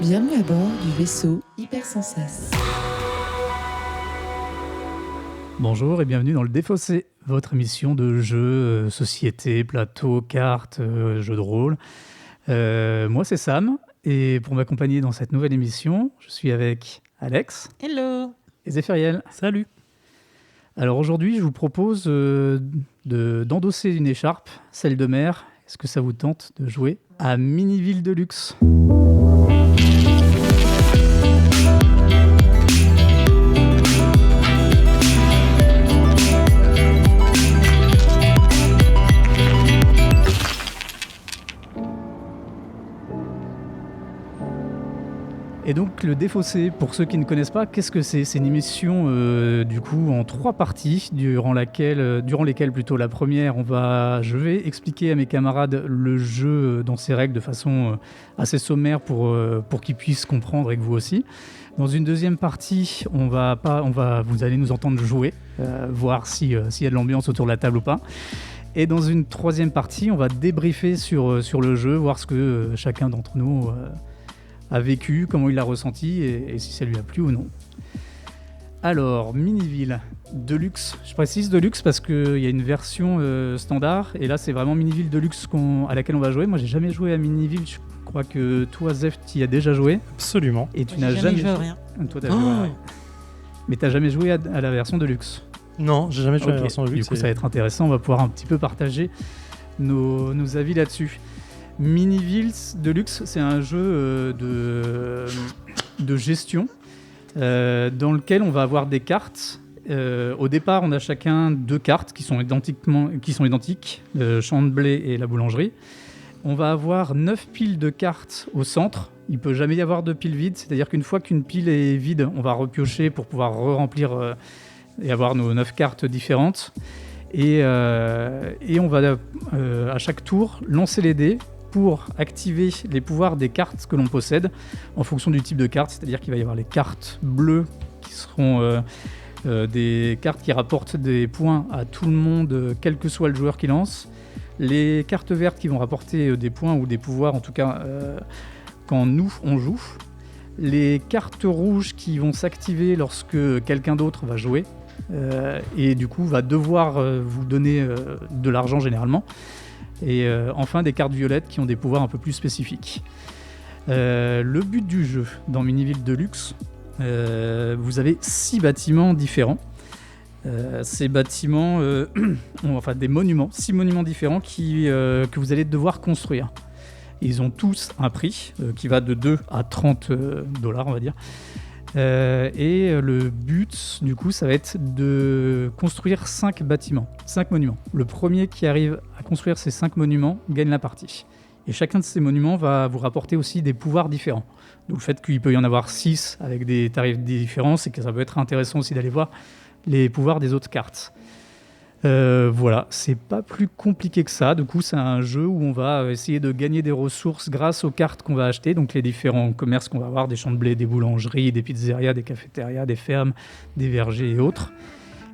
Bienvenue à bord du vaisseau Hypersensas. Bonjour et bienvenue dans le Défaussé, votre émission de jeux, société, plateau, cartes, jeux de rôle. Moi c'est Sam et pour m'accompagner dans cette nouvelle émission, je suis avec Alex. Hello. Et Zéphiriel. Salut. Alors aujourd'hui, je vous propose d'endosser une écharpe, celle de mer. Est-ce que ça vous tente de jouer à Miniville Deluxe ? Et donc le Défaussé, pour ceux qui ne connaissent pas, qu'est-ce que c'est ? C'est une émission du coup en 3 parties, durant lesquelles plutôt la première, je vais expliquer à mes camarades le jeu dans ses règles de façon assez sommaire pour qu'ils puissent comprendre et que vous aussi. Dans une deuxième partie, vous allez nous entendre jouer, voir s'il y a de l'ambiance autour de la table ou pas. Et dans une troisième partie, on va débriefer sur le jeu, voir ce que chacun d'entre nous a vécu, comment il l'a ressenti et si ça lui a plu ou non. Alors, Miniville Deluxe, je précise Deluxe parce qu'il y a une version standard et là c'est vraiment Miniville Deluxe à laquelle on va jouer. Moi j'ai jamais joué à Miniville, je crois que toi Zef tu y as déjà joué. Absolument. Et tu Moi, n'as j'ai jamais joué à rien. Toi t'as joué à rien. Mais t'as jamais joué à la version Deluxe. Non, j'ai jamais joué à la version Du Deluxe. coup ça va être intéressant, on va pouvoir un petit peu partager nos avis là-dessus. Miniville Deluxe, c'est un jeu de gestion dans lequel on va avoir des cartes. Au départ, on a chacun 2 cartes qui sont identiques, le champ de blé et la boulangerie. On va avoir 9 piles de cartes au centre. Il ne peut jamais y avoir de piles vides, c'est-à-dire qu'une fois qu'une pile est vide, on va repiocher pour pouvoir remplir et avoir nos 9 cartes différentes. Et on va à chaque tour lancer les dés pour activer les pouvoirs des cartes que l'on possède en fonction du type de carte, c'est-à-dire qu'il va y avoir les cartes bleues qui seront des cartes qui rapportent des points à tout le monde, quel que soit le joueur qui lance, les cartes vertes qui vont rapporter des points ou des pouvoirs, en tout cas quand nous on joue, les cartes rouges qui vont s'activer lorsque quelqu'un d'autre va jouer et du coup va devoir vous donner de l'argent généralement. Et enfin des cartes violettes qui ont des pouvoirs un peu plus spécifiques. Le but du jeu dans Miniville Deluxe, vous avez 6 bâtiments différents. Ces bâtiments ont des monuments, 6 monuments différents que vous allez devoir construire. Ils ont tous un prix qui va de 2 à 30 $, on va dire. Et le but, du coup, ça va être de construire 5 bâtiments, 5 monuments. Le premier qui arrive à construire ces 5 monuments gagne la partie. Et chacun de ces monuments va vous rapporter aussi des pouvoirs différents. Donc le fait qu'il peut y en avoir 6 avec des tarifs différents, c'est que ça peut être intéressant aussi d'aller voir les pouvoirs des autres cartes. Voilà, c'est pas plus compliqué que ça. Du coup, c'est un jeu où on va essayer de gagner des ressources grâce aux cartes qu'on va acheter, donc les différents commerces qu'on va avoir, des champs de blé, des boulangeries, des pizzerias, des cafétérias, des fermes, des vergers et autres.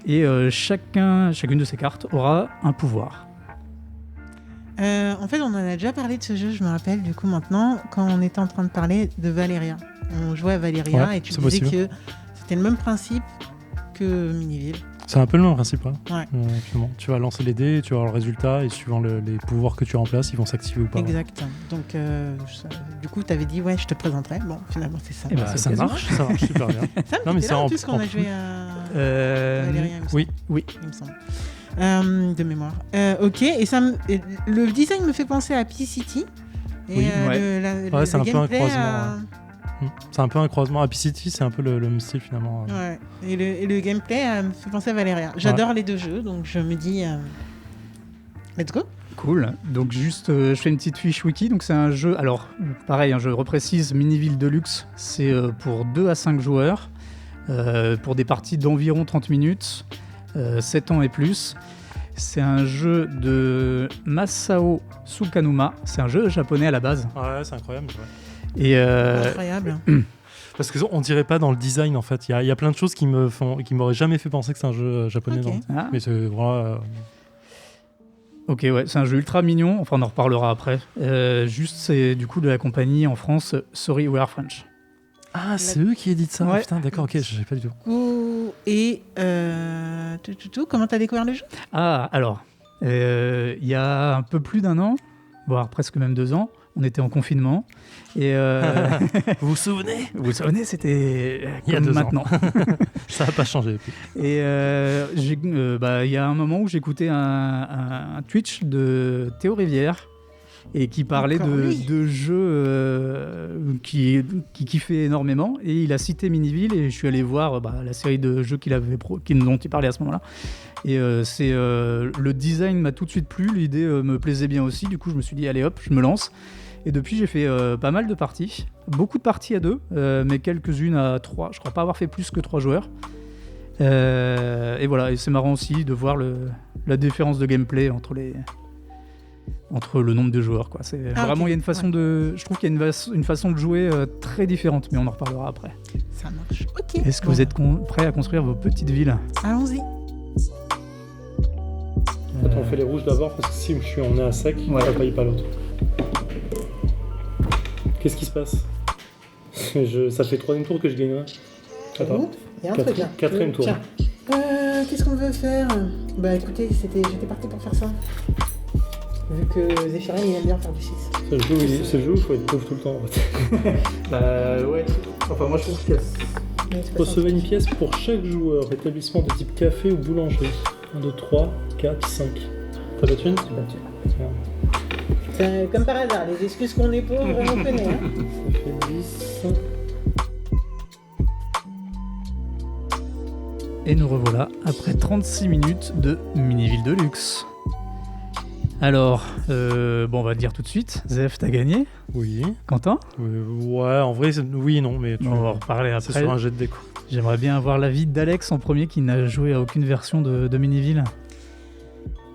Et chacune de ces cartes aura un pouvoir. En fait, on en a déjà parlé de ce jeu, je me rappelle, du coup, maintenant, quand on était en train de parler de Valéria. On jouait à Valéria et tu disais possible. que c'était le même principe que Miniville. C'est un peu le même principe. Hein. Ouais. Finalement. Tu vas lancer les dés, tu vas avoir le résultat et suivant les pouvoirs que tu remplaces, ils vont s'activer ou pas. Exact. Donc, du coup, tu avais dit, je te présenterai. Bon, finalement, c'est ça. Et Ça marche super bien. Ça Non, mais c'est là, en en plus qu'on a joué à Valéria, il me semble. Oui. Il me semble. De mémoire. Ok, et le design me fait penser à P-City. Et Oui, le c'est un peu un gameplay, croisement. C'est un peu un croisement. Happy City, c'est un peu le même style finalement. Ouais. Et le gameplay me fait penser à Valéria. J'adore les 2 jeux, donc je me dis let's go. Cool. Donc juste, je fais une petite fiche wiki. Donc c'est un jeu. Alors pareil, je reprécise, Miniville Deluxe, c'est pour 2 à 5 joueurs, pour des parties d'environ 30 minutes, 7 ans et plus. C'est un jeu de Masao Sukanuma. C'est un jeu japonais à la base. Ouais, c'est incroyable. Ouais. Et Incroyable. Parce qu'on dirait pas dans le design en fait. Il y a plein de choses qui m'auraient jamais fait penser que c'est un jeu japonais. Ok. Mais c'est voilà. Ok, ouais, c'est un jeu ultra mignon, enfin on en reparlera après. Juste, c'est du coup de la compagnie en France, Sorry We Are French. Ah, c'est eux qui éditent ça. Ouais. Putain, d'accord, ok, je savais pas du tout. Et comment t'as découvert le jeu? Ah, alors, il y a un peu plus d'1 an, voire presque même 2 ans, on était en confinement. Et Vous vous souvenez? vous vous souvenez, c'était Il y a comme 2 ans. maintenant. Ça n'a pas changé depuis. Et il y a un moment où j'écoutais un Twitch de Théo Rivière et qui parlait Encore lui. de jeux qui kiffait énormément. Et il a cité Miniville et je suis allé voir la série de jeux dont il parlait à ce moment-là. Et le design m'a tout de suite plu, l'idée me plaisait bien aussi. Du coup, je me suis dit, allez hop, je me lance. Et depuis, j'ai fait pas mal de parties. Beaucoup de parties à 2, mais quelques-unes à 3. Je crois pas avoir fait plus que 3 joueurs. Et voilà, et c'est marrant aussi de voir la différence de gameplay entre le nombre de joueurs, quoi. C'est vraiment, il y a une façon je trouve qu'il y a une façon de jouer très différente, mais on en reparlera après. Ça marche. Ok. Est-ce que vous êtes prêts à construire vos petites villes? Allons-y. Attends, on fait les rouges d'abord parce que si on est à sec, Ouais. ça paye pas l'autre. Qu'est-ce qui se passe? Ça fait 3e tour que je gagne. Attends. Il y a un truc là. 4e tour. Tiens. Qu'est-ce qu'on veut faire? Bah écoutez, j'étais parti pour faire ça. Vu que Zéphirin, il aime bien faire du 6. C'est le jeu où il faut être pauvre tout le temps en fait. Ouais. Enfin, moi je trouve que Recevez une pièce pour chaque joueur. Établissement de type café ou boulangerie. 1, 2, 3, 4, 5. T'as battu une? C'est comme par hasard, les excuses qu'on est pauvre, on connaît. Hein. Ça fait 10. Et nous revoilà après 36 minutes de Miniville de luxe. Alors, on va le dire tout de suite. Zef, t'as gagné. Oui. Quentin? Ouais, en vrai, oui et non, mais On va en reparler c'est après. sur un jet de déco. J'aimerais bien avoir l'avis d'Alex en premier, qui n'a joué à aucune version de Miniville.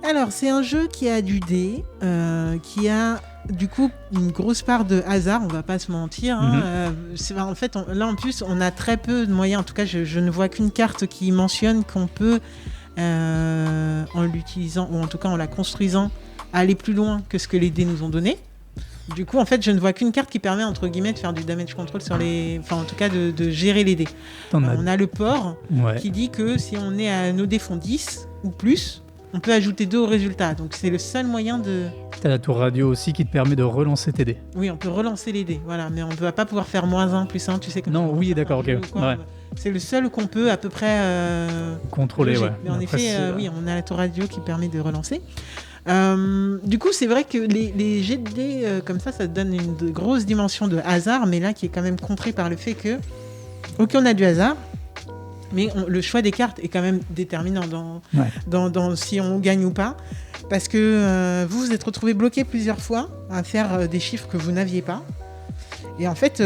Alors, c'est un jeu qui a du dé, qui a du coup une grosse part de hasard, on va pas se mentir. Hein. En fait, là en plus, on a très peu de moyens. En tout cas, je ne vois qu'une carte qui mentionne qu'on peut, en l'utilisant, ou en tout cas en la construisant, aller plus loin que ce que les dés nous ont donné. Du coup, en fait, je ne vois qu'une carte qui permet, entre guillemets, de faire du damage control sur les... Enfin, en tout cas, de gérer les dés. T'en as... On a le port Ouais. qui dit que si on est à nos dés font 10 ou plus, on peut ajouter 2 au résultat. Donc, c'est le seul moyen de... T'as la tour radio aussi qui te permet de relancer tes dés. Oui, on peut relancer les dés, voilà. Mais on ne va pas pouvoir faire -1, +1, tu sais. Comme Non, ça, oui, on d'accord, fait un ok. jeu ou quoi. Ouais. C'est le seul qu'on peut à peu près... Contrôler, loger. ouais. Mais en Après, effet, c'est- oui, on a la tour radio qui permet de relancer. Du coup, c'est vrai que les jets de dés comme ça donne une grosse dimension de hasard, mais là qui est quand même contré par le fait que, ok, on a du hasard, mais le choix des cartes est quand même déterminant dans si on gagne ou pas, parce que vous êtes retrouvé bloqué plusieurs fois à faire des chiffres que vous n'aviez pas. Et en fait,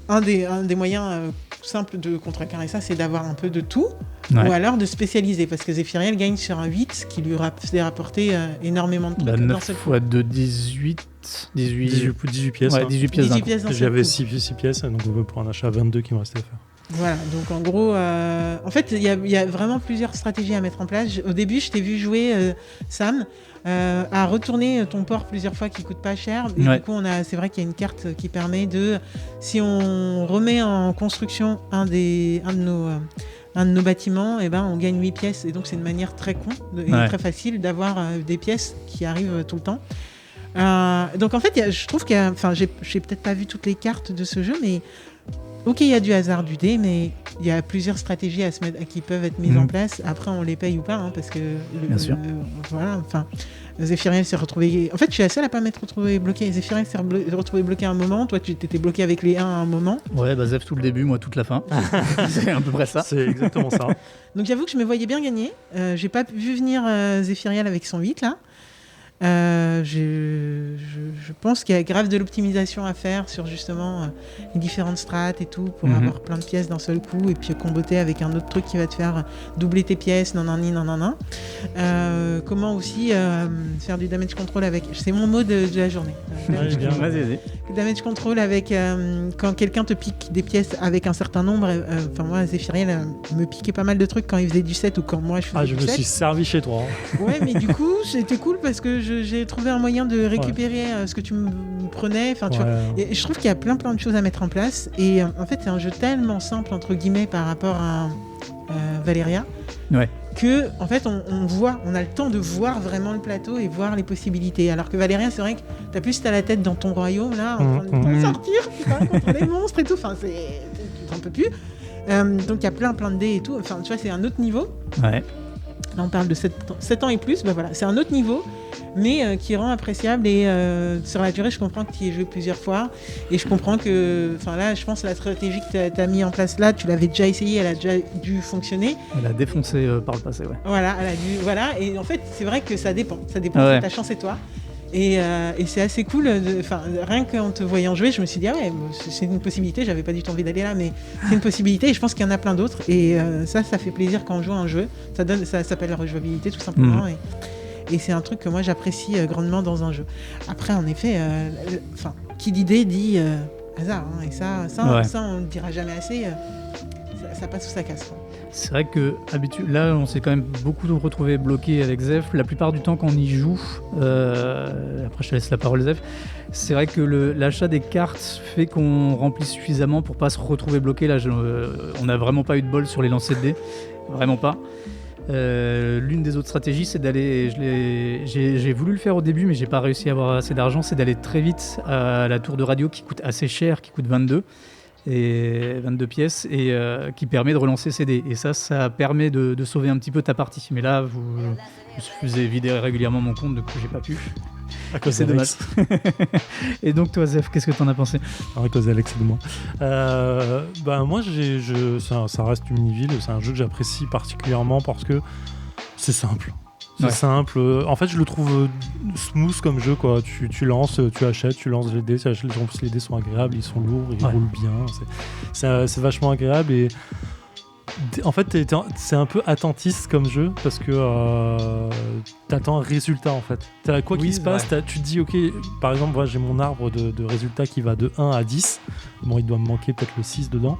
un des moyens simples de contrecarrer ça, c'est d'avoir un peu de tout. Ouais. Ou alors de spécialiser, parce que Zéphiriel gagne sur un 8, qui lui fait rapporter énormément de trucs. Bah, d'un 9 seul coup. fois 2, 18 18 pièces. Ouais, hein. 18 pièces 18 d'un coup. pièces d'un seul J'avais coup. 6 pièces, donc pour un achat 22 qui me restait à faire. Voilà, donc en gros, en fait, il y a vraiment plusieurs stratégies à mettre en place. Au début, je t'ai vu jouer, Sam, à retourner ton port plusieurs fois qui coûte pas cher. Et Ouais. du coup, c'est vrai qu'il y a une carte qui permet de, si on remet en construction un de nos bâtiments, et ben on gagne 8 pièces. Et donc, c'est une manière très et Ouais. très facile d'avoir des pièces qui arrivent tout le temps. Donc en fait, je trouve j'ai peut-être pas vu toutes les cartes de ce jeu, mais ok, il y a du hasard, du dé, mais il y a plusieurs stratégies qui peuvent être mises en place. Après, on les paye ou pas, hein, parce que Bien sûr. voilà, enfin, Zéphiriel s'est retrouvé. En fait, je suis la seule à pas m'être retrouvé bloqué. Zéphiriel s'est retrouvé bloqué à un moment. Toi, tu t'étais bloqué avec les 1 à un moment. Ouais, bah Zef tout le début, moi toute la fin. C'est à peu près ça. C'est exactement ça. Donc j'avoue que je me voyais bien gagner. J'ai pas vu venir Zéphiriel avec son 8 là. Je pense qu'il y a grave de l'optimisation à faire sur justement les différentes strates et tout pour avoir plein de pièces d'un seul coup et puis comboter avec un autre truc qui va te faire doubler tes pièces, nanana. Comment aussi faire du damage control avec... C'est mon mot de la journée. Ouais, bien. Vas-y. Damage control avec quand quelqu'un te pique des pièces avec un certain nombre. Enfin moi, Zéphiriel me piquait pas mal de trucs quand il faisait du 7 ou quand moi je faisais Ah, je du me 7. suis servi chez toi. Hein. Ouais, mais du coup, c'était cool parce que j'ai trouvé un moyen de récupérer ce que tu me prenais. Enfin, tu vois. Et je trouve qu'il y a plein de choses à mettre en place. Et en fait, c'est un jeu tellement simple, entre guillemets, par rapport à Valeria. Ouais. Que en fait on a le temps de voir vraiment le plateau et voir les possibilités. Alors que Valeria, c'est vrai que t'as plus la tête dans ton royaume là, en train de sortir contre les monstres et tout. Enfin, tu t'en peux plus. Donc il y a plein de dés et tout. Enfin, tu vois, c'est un autre niveau. Ouais. Là, on parle de 7 ans et plus. Ben voilà, c'est un autre niveau, mais qui rend appréciable. Et sur la durée, je comprends que tu y aies joué plusieurs fois. Et je comprends que, enfin là, je pense que la stratégie que tu as mis en place là, tu l'avais déjà essayé, elle a déjà dû fonctionner. Elle a défoncé par le passé, ouais. Voilà, voilà. Et en fait, c'est vrai que ça dépend. Ça dépend de ta chance et toi. Et c'est assez cool. Rien qu'en te voyant jouer, je me suis dit, ah ouais, c'est une possibilité. J'avais pas du tout envie d'aller là, mais c'est une possibilité. Et je pense qu'il y en a plein d'autres. Et ça fait plaisir quand on joue à un jeu. Ça s'appelle la rejouabilité, tout simplement. Et c'est un truc que moi, j'apprécie grandement dans un jeu. Après, en effet, qui dit dé dit hasard. Hein, et ça, on ne le dira jamais assez. Ça passe ou ça casse. Quoi. C'est vrai que là, on s'est quand même beaucoup retrouvé bloqué avec Zef. La plupart du temps, quand on y joue, après je te laisse la parole, Zef. C'est vrai que l'achat des cartes fait qu'on remplit suffisamment pour pas se retrouver bloqué. Là, on n'a vraiment pas eu de bol sur les lancers de dés, vraiment pas. L'une des autres stratégies, c'est d'aller. J'ai voulu le faire au début, mais j'ai pas réussi à avoir assez d'argent. C'est d'aller très vite à la tour de radio qui coûte assez cher, qui coûte 22 pièces et qui permet de relancer ses dés. Et ça permet de sauver un petit peu ta partie. Mais là, je faisais vider régulièrement mon compte, du coup, j'ai pas pu. À cause c'est dommage. Et donc, toi, Zef, qu'est-ce que t'en as pensé ? À cause d'Alex et de moi. Moi, ça reste une mini-ville. C'est un jeu que j'apprécie particulièrement parce que c'est simple. C'est simple. En fait, je le trouve smooth comme jeu, quoi. Tu lances, tu achètes, tu lances les dés. En plus, les dés sont agréables, ils sont lourds, ils roulent bien. C'est vachement agréable et en fait, c'est un peu attentiste comme jeu parce que t'attends un résultat en fait. Quoi qu'il se passe, tu te dis ok, par exemple, moi j'ai mon arbre de résultats qui va de 1 à 10. Bon, il doit me manquer peut-être le 6 dedans.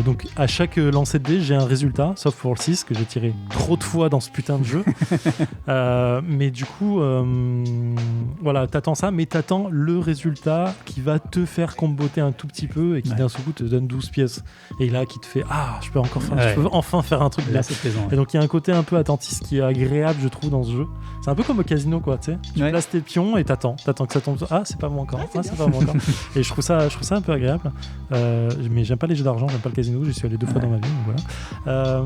Donc à chaque lancer de dés, j'ai un résultat, sauf pour le 6 que j'ai tiré trop de fois dans ce putain de jeu. Mais du coup, voilà, t'attends ça, mais t'attends le résultat qui va te faire comboter un tout petit peu et qui d'un seul coup te donne 12 pièces. Et là, qui te fait je peux enfin faire un truc là. C'est plaisant. Et donc il y a un côté un peu attentiste qui est agréable, je trouve, dans ce jeu. C'est un peu comme au casino, quoi, tu sais. Tu places tes pions et t'attends que ça tombe. Ah, c'est pas moi encore. C'est pas moi encore. Et je trouve ça un peu agréable. Mais j'aime pas les jeux d'argent, j'aime pas le casino. J'y suis allé 2 fois dans ma vie, donc voilà.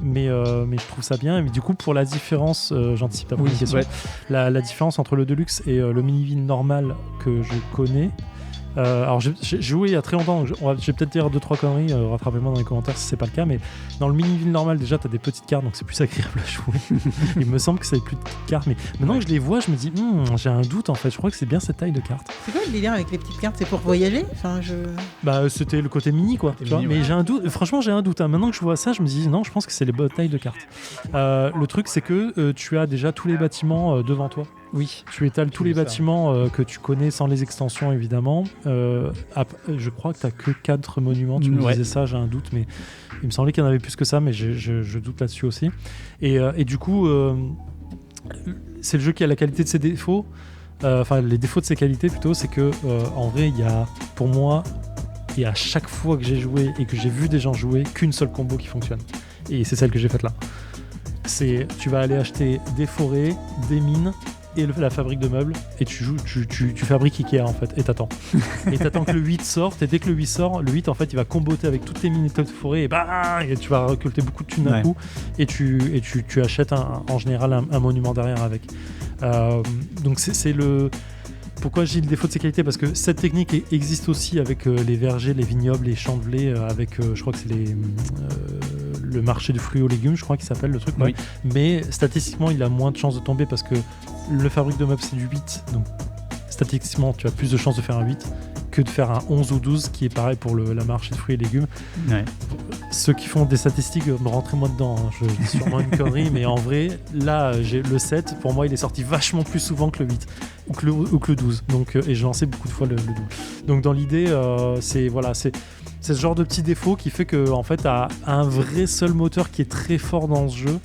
Mais je trouve ça bien. Mais du coup, pour la différence, j'anticipe ta première question. La différence entre le Deluxe et le mini-ville normal que je connais. Alors j'ai joué il y a très longtemps, donc je vais peut-être dire 2-3 conneries, rattrapez-moi dans les commentaires si c'est pas le cas, mais dans le mini-ville normal déjà t'as des petites cartes, donc c'est plus agréable à jouer. Il me semble que ça ait plus de petites cartes, mais maintenant que je les vois je me dis j'ai un doute en fait, je crois que c'est bien cette taille de carte. C'est quoi le délire avec les petites cartes, c'est pour voyager ? C'était le côté mini quoi, tu vois, mais j'ai un doute, franchement j'ai un doute, hein. Maintenant que je vois ça je me dis non, je pense que c'est les bonnes tailles de cartes. Le truc c'est que tu as déjà tous les bâtiments devant toi. Oui. Tu étales tous les bâtiments que tu connais sans les extensions évidemment. Je crois que tu n'as que 4 monuments, tu me disais ça, j'ai un doute, mais il me semblait qu'il y en avait plus que ça, mais je doute là-dessus aussi. Et du coup, c'est le jeu qui a la qualité de ses défauts, les défauts de ses qualités plutôt, c'est que en vrai, il y a pour moi, et à chaque fois que j'ai joué et que j'ai vu des gens jouer, qu'une seule combo qui fonctionne. Et c'est celle que j'ai faite là. Tu vas aller acheter des forêts, des mines, et la fabrique de meubles et tu fabriques Ikea en fait et t'attends que le 8 sorte et dès que le 8 sort, le 8 en fait il va comboter avec toutes tes mines et toutes tes forêts et tu vas récolter beaucoup de thunes d'un coup et tu achètes en général un monument derrière avec. Donc c'est le... Pourquoi j'ai le défaut de ses qualités ? Parce que cette technique existe aussi avec les vergers, les vignobles, les champs de blé, avec je crois que c'est le marché de fruits aux légumes, je crois qu'il s'appelle le truc. Oui. Mais statistiquement, il a moins de chances de tomber parce que le fabrique de meubles c'est du 8. Donc statistiquement, tu as plus de chances de faire un 8 que de faire un 11 ou 12 qui est pareil pour la marché de fruits et légumes. Ouais. Ceux qui font des statistiques, rentrez-moi dedans, hein. Je dis sûrement une connerie, mais en vrai, là, j'ai le 7, pour moi, il est sorti vachement plus souvent que le 8 ou que le 12. Donc, et j'ai lancé beaucoup de fois le 12. Donc dans l'idée, c'est ce genre de petit défaut qui fait que en fait, t'as un vrai seul moteur qui est très fort dans ce jeu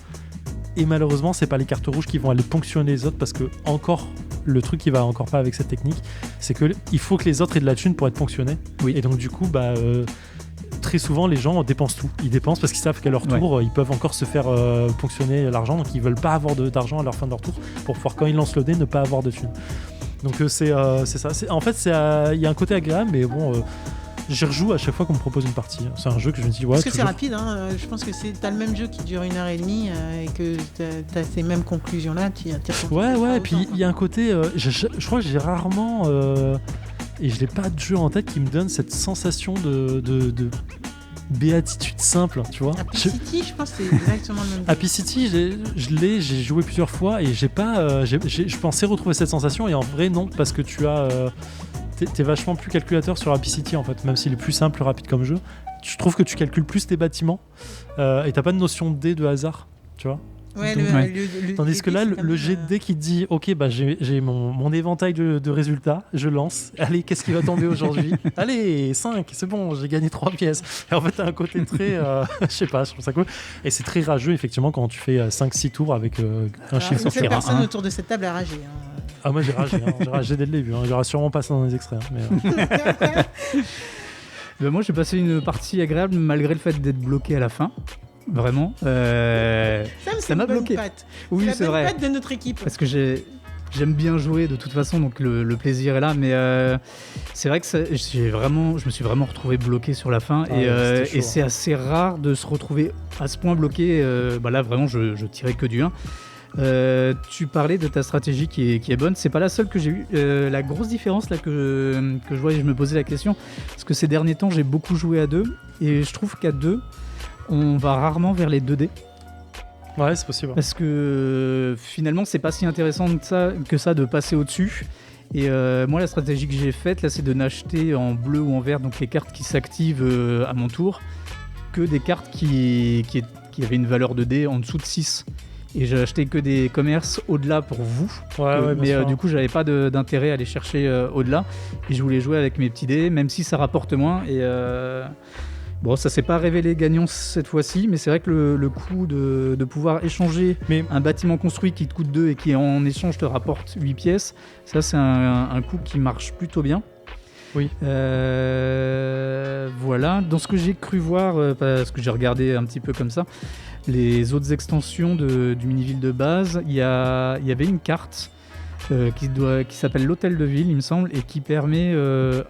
Et malheureusement, c'est pas les cartes rouges qui vont aller ponctionner les autres, parce que encore le truc qui va encore pas avec cette technique, c'est que il faut que les autres aient de la thune pour être ponctionnés. Oui. Et donc du coup, très souvent, les gens dépensent tout. Ils dépensent parce qu'ils savent qu'à leur tour, ils peuvent encore se faire ponctionner l'argent, donc ils veulent pas avoir d'argent à la fin de leur tour pour pouvoir, quand ils lancent le dé, ne pas avoir de thune. Donc c'est ça. En fait, il y a un côté agréable, mais bon. J'y rejoue à chaque fois qu'on me propose une partie. C'est un jeu que je me dis, parce que c'est rapide, hein. Je pense que t'as le même jeu qui dure 1h30 et que t'as ces mêmes conclusions-là. Ouais, et puis il y a un côté. Je crois que j'ai rarement. Et je n'ai pas de jeu en tête qui me donne cette sensation de béatitude simple, tu vois. Happy City, je pense que c'est exactement le même jeu. Happy City, j'ai joué plusieurs fois et je pensais retrouver cette sensation, et en vrai, non, parce que tu as. T'es vachement plus calculateur sur Happy City en fait, même s'il est plus simple, plus rapide comme jeu. Je trouve que tu calcules plus tes bâtiments et t'as pas de notion de dé de hasard, tu vois. Ouais, donc, tandis que là, le jet de dé qui te dit ok, j'ai mon éventail de résultats, je lance. Allez, qu'est-ce qui va tomber aujourd'hui? Allez, 5, c'est bon, j'ai gagné 3 pièces. Et en fait, t'as un côté très. Je sais pas, je trouve ça cool. Et c'est très rageux, effectivement, quand tu fais 5-6 tours avec un chiffre sur terrain. Personne autour de cette table a ragé. Ah, moi j'ai ragé dès le début. Il y aura sûrement pas ça dans les extraits. Mais moi j'ai passé une partie agréable malgré le fait d'être bloqué à la fin. Vraiment. Ça m'a bloqué. Oui, c'est vrai. La bonne patte de notre équipe. Parce que j'aime bien jouer de toute façon, donc le plaisir est là. Mais c'est vrai que je me suis vraiment retrouvé bloqué sur la fin. Et c'est assez rare de se retrouver à ce point bloqué. Là, vraiment, je tirais que du 1. Tu parlais de ta stratégie qui est bonne. C'est pas la seule que j'ai eue. La grosse différence là que je vois, et je me posais la question, parce que ces derniers temps j'ai beaucoup joué à 2 et je trouve qu'à 2 on va rarement vers les 2D. Ouais, c'est possible. Parce que finalement c'est pas si intéressant que ça de passer au-dessus. Et moi la stratégie que j'ai faite là, c'est de n'acheter en bleu ou en vert, donc les cartes qui s'activent à mon tour, que des cartes qui avaient une valeur de dés en dessous de 6. Et j'ai acheté que des commerces au-delà pour vous. Mais du coup, j'avais pas d'intérêt à aller chercher au-delà. Et je voulais jouer avec mes petits dés, même si ça rapporte moins. Et ça s'est pas révélé gagnant cette fois-ci. Mais c'est vrai que le coup de pouvoir échanger un bâtiment construit qui te coûte 2 et qui en échange te rapporte 8 pièces, ça c'est un coup qui marche plutôt bien. Oui. Voilà. Dans ce que j'ai cru voir, parce que j'ai regardé un petit peu comme ça, les autres extensions du mini-ville de base, il y avait une carte qui s'appelle l'hôtel de ville, il me semble, et qui permet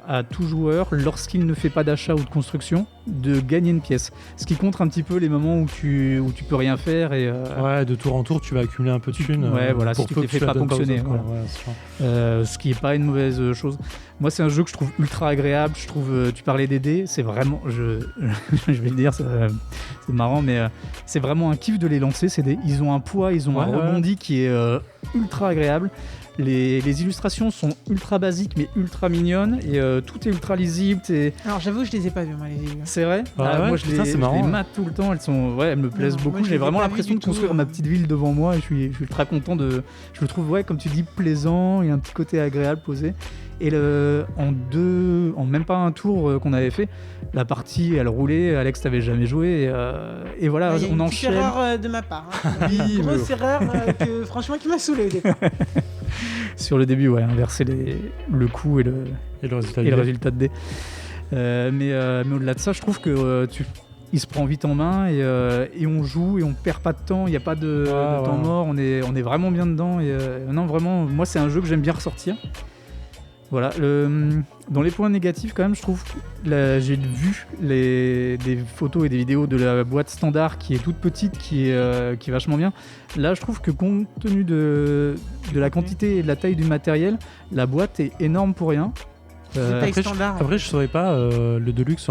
à tout joueur, lorsqu'il ne fait pas d'achat ou de construction, de gagner une pièce. Ce qui contre un petit peu les moments où tu peux rien faire. Et, de tour en tour, tu vas accumuler un peu de thunes. Si tu t'es fait pas fonctionner. Ce qui n'est pas une mauvaise chose. Moi, c'est un jeu que je trouve ultra agréable. Je trouve, tu parlais des dés, c'est vraiment, je vais le dire, c'est marrant, mais c'est vraiment un kiff de les lancer. Ils ont un poids, ils ont un rebondi qui est ultra agréable. Les illustrations sont ultra basiques mais ultra mignonnes et tout est ultra lisible. Alors j'avoue, je les ai pas vues, moi, les illustrations. C'est vrai. Moi je les mate tout le temps. Elles me plaisent beaucoup. J'ai vraiment l'impression de construire ma petite ville devant moi et je suis ultra content je le trouve, comme tu dis, plaisant. Il y a un petit côté agréable posé. Et en même pas un tour qu'on avait fait, la partie elle roulait. Alex, t'avais jamais joué et voilà, on enchaîne. C'est une erreur de ma part. Une grosse erreur franchement qui m'a saoulé au départ. Sur le début, inverser le coup et le résultat de dé. Mais au-delà de ça, je trouve que il se prend vite en main et on joue et on perd pas de temps. Il n'y a pas de temps mort. On est vraiment bien dedans. Non, vraiment, moi c'est un jeu que j'aime bien ressortir. Voilà. Dans les points négatifs, quand même, je trouve j'ai vu des photos et des vidéos de la boîte standard qui est toute petite, qui est vachement bien. Là, je trouve que compte tenu de la quantité et de la taille du matériel, la boîte est énorme pour rien. Après, je saurais pas le Deluxe.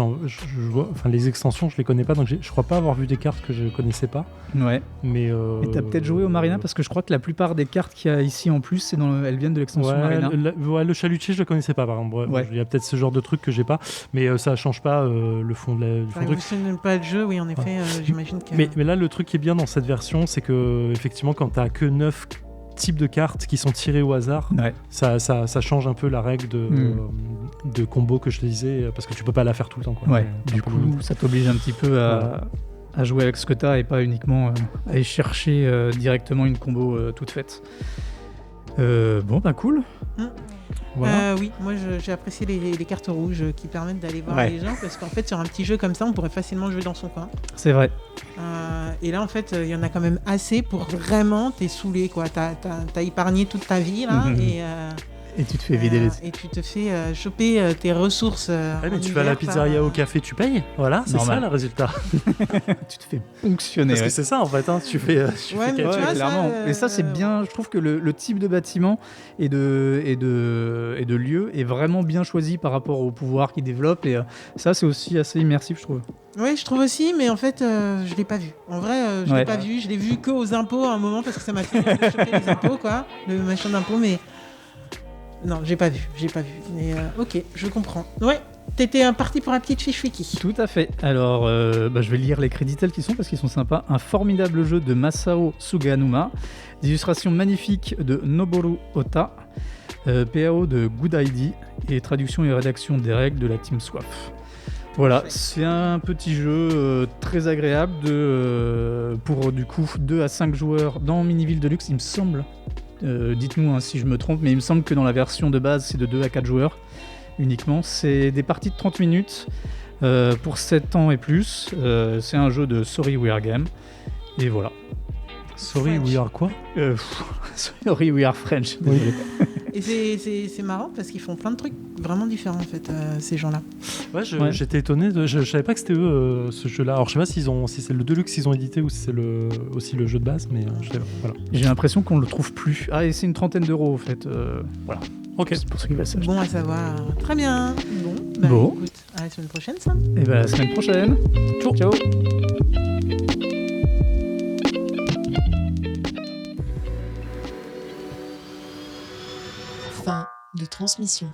Les extensions, je les connais pas, donc je crois pas avoir vu des cartes que je connaissais pas. Ouais. Mais t'as peut-être joué au Marina, parce que je crois que la plupart des cartes qu'il y a ici en plus, elles viennent de l'extension Marina. Le chalutier, je le connaissais pas, par exemple. Il y a peut-être ce genre de truc que j'ai pas, mais ça change pas le fond du truc. Si vous pas le jeu, oui, en effet, j'imagine que. Mais là, le truc qui est bien dans cette version, c'est que effectivement, quand t'as que 9 types de cartes qui sont tirées au hasard, ça change un peu la règle de combo que je te disais, parce que tu peux pas la faire tout le temps, quoi. Du coup, ça t'oblige un petit peu à à jouer avec ce que t'as et pas uniquement aller chercher directement une combo toute faite. Bon, bah cool. Voilà. Oui, moi j'ai apprécié les cartes rouges qui permettent d'aller voir Ouais. les gens, parce qu'en fait sur un petit jeu comme ça on pourrait facilement jouer dans son coin. C'est vrai. Et là en fait il y en a quand même assez pour vraiment t'es saoulé quoi. T'as épargné toute ta vie là Et tu te fais vider les... et tu te fais choper tes ressources. Mais tu vas à la pizzeria au café, tu payes. Voilà, c'est Normal. ça le résultat. tu te fais ponctionner. Parce ouais. que c'est ça en fait. Hein. Tu fais. Ouais, mais tu vois, clairement. ça, Et ça, c'est bien. Je trouve que le type de bâtiment et de lieu est vraiment bien choisi par rapport au pouvoir qu'il développe. Et ça, c'est aussi assez immersif, je trouve. Oui, je trouve aussi, mais en fait, je l'ai pas vu. En vrai, je l'ai pas vu. Je l'ai vu qu'aux impôts à un moment parce que ça m'a fait choquer les impôts, quoi. Le machin d'impôts, mais non, j'ai pas vu. Mais ok, je comprends. Ouais, t'étais parti pour un petit fiche wiki. Tout à fait. Alors, je vais lire les crédits tels qu'ils sont parce qu'ils sont sympas. Un formidable jeu de Masao Suganuma, des illustrations magnifiques de Noboru Ota, PAO de Good ID et traduction et rédaction des règles de la Team Swap. Voilà, c'est un petit jeu très agréable pour du coup 2 à 5 joueurs dans Miniville Deluxe, il me semble. Dites-nous si je me trompe, mais il me semble que dans la version de base, c'est de 2 à 4 joueurs uniquement. C'est des parties de 30 minutes pour 7 ans et plus. C'est un jeu de Sorry We Are Game. Et voilà. Sorry, we are quoi? Sorry We Are French. Désolé. Et c'est marrant parce qu'ils font plein de trucs vraiment différents en fait, ces gens-là. Ouais, j'étais étonné. Je savais pas que c'était eux ce jeu-là. Alors je sais pas si c'est le Deluxe qu'ils ont édité ou si c'est aussi le jeu de base, mais je sais pas. Voilà. J'ai l'impression qu'on le trouve plus. Ah, et c'est une 30aine d'euros en fait. Voilà. Ok. C'est pour ceux qui veulent s'acheter. Bon à savoir. Très bien. Bon, écoute, à la semaine prochaine, Sam. Et bah, la semaine prochaine. Ciao. Ciao. Fin de transmission.